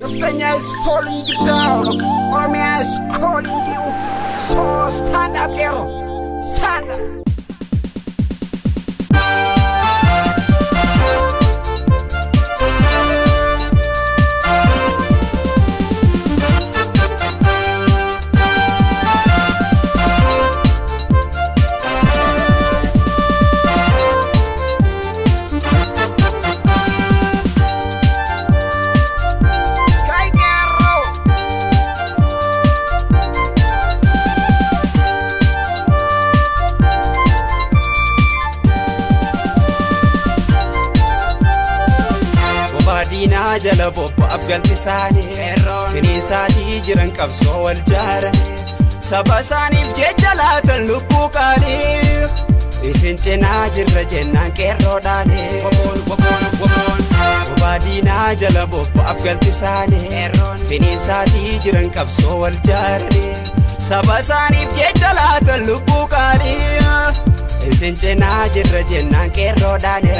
Kenya is falling down. Oromia is calling you. So stand up, qeerroo. Stand up. Dina jala bobba afgalti saani fini saati jiran qabsoo wal jaarani saba saaniif jecha laatan lubbuu qaanii isin cinaa jirra jennaan qeerroodhaani dina jala bobba afgalti saani fini saati jiran qabsoo wal jaarani saba saaniif jecha laatan lubbuu qaanii isin cinaa jirra jennaan qeerroodhaani